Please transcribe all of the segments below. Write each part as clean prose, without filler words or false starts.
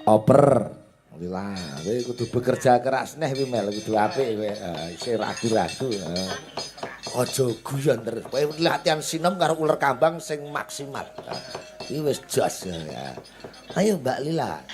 Oper. Lah, kowe kudu bekerja keras neh kuwi mel kudu apik kowe. Isih ragu-ragu. Aja guyon terus. Kowe latihan sinem karo uler kambang sing maksimal. Iki wis jos ya. Ayo Mbak Lila.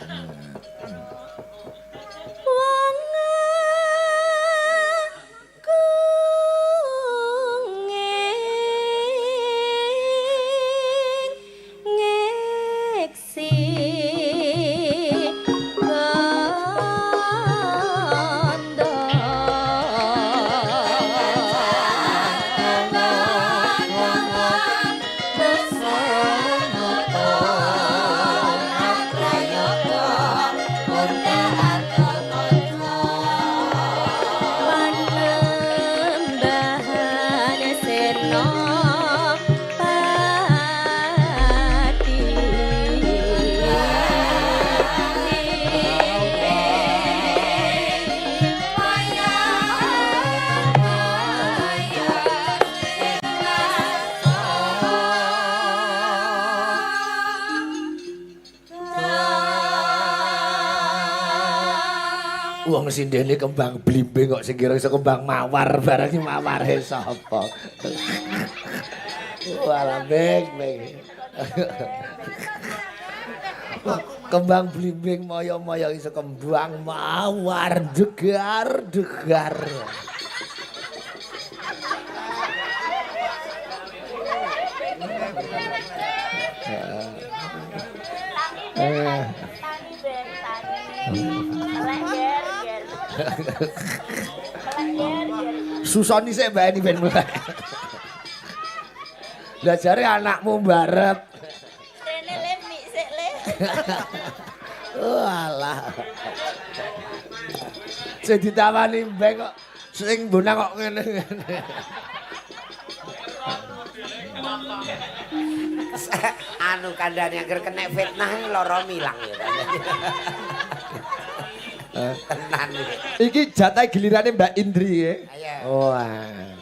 Wong sindene kembang blimbing kok sing kira iso kembang mawar barang iki maware sapa. Walah bek. Kembang blimbing moyo-moyo iso kembang mawar degar. Susoni sik mbak ini ben mulai. Lah jare anakmu mbarep. Rene le mik sik le. Walah. Sing ditawani mbek kok sing bonang kok ngene-ngene. Anu kandhane anggere kena fitnah lara milang ya. Tenan iki. Iki jatah gilirane Mbak Indri ya. Ayo. Wah.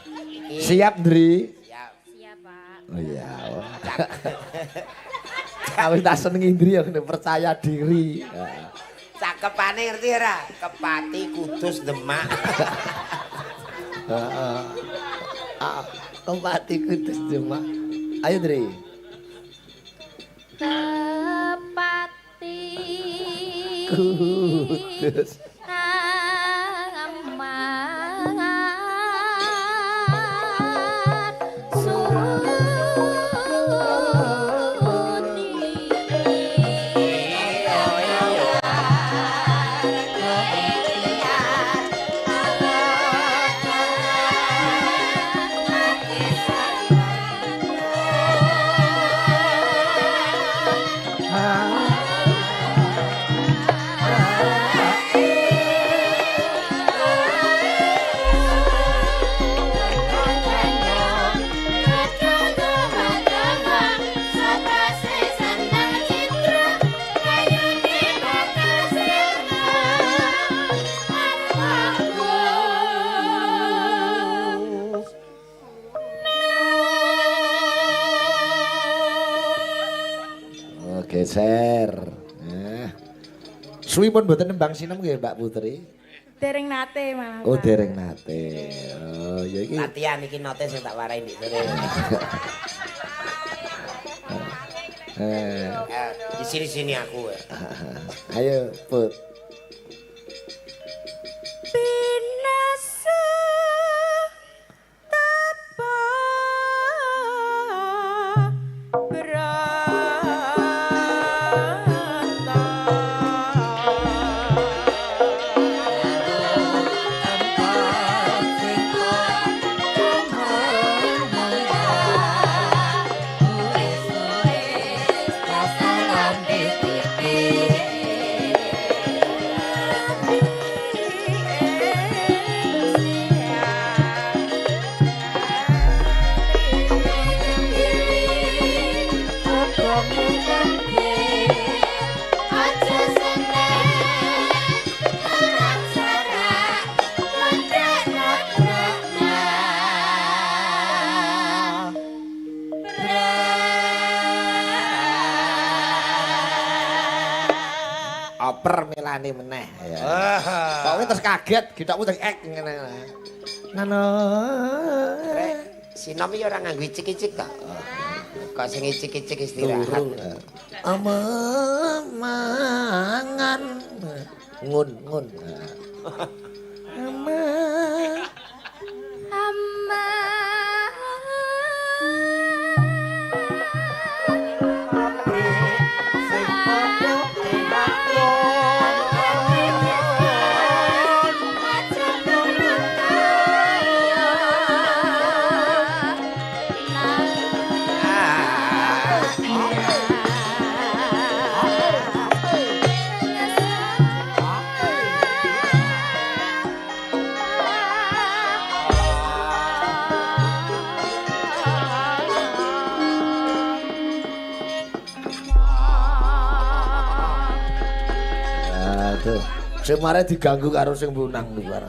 Siap Ndri? Siap. Siap, Pak. Oh iya. Kawis tak seneng Indri ya percaya diri. Cakepane ngerti ora? Kepati Kudus Demak. Heeh. Kepati Kudus Demak. Ayo Ndri. Kepati Kudus. Geser. Suwi pun mboten nembang sinem nggih Mbak Putri. Dereng nate malah. Oh, dereng nate. Oh, ya iki Latihan iki note sing tak warai ndik sore. Di sini aku. Ayo, Put. Binasa tapa oper melani meneh ya. Wah. Pokoke terus kaget, gitokmu terus ngene. Nano. Sinom iki ora nganggo icik-icik kok. Kok sing icik-icik istirahat. Mangan. Ngun. Ama. Amma. Aduh, semare diganggu karo sing bunang luar.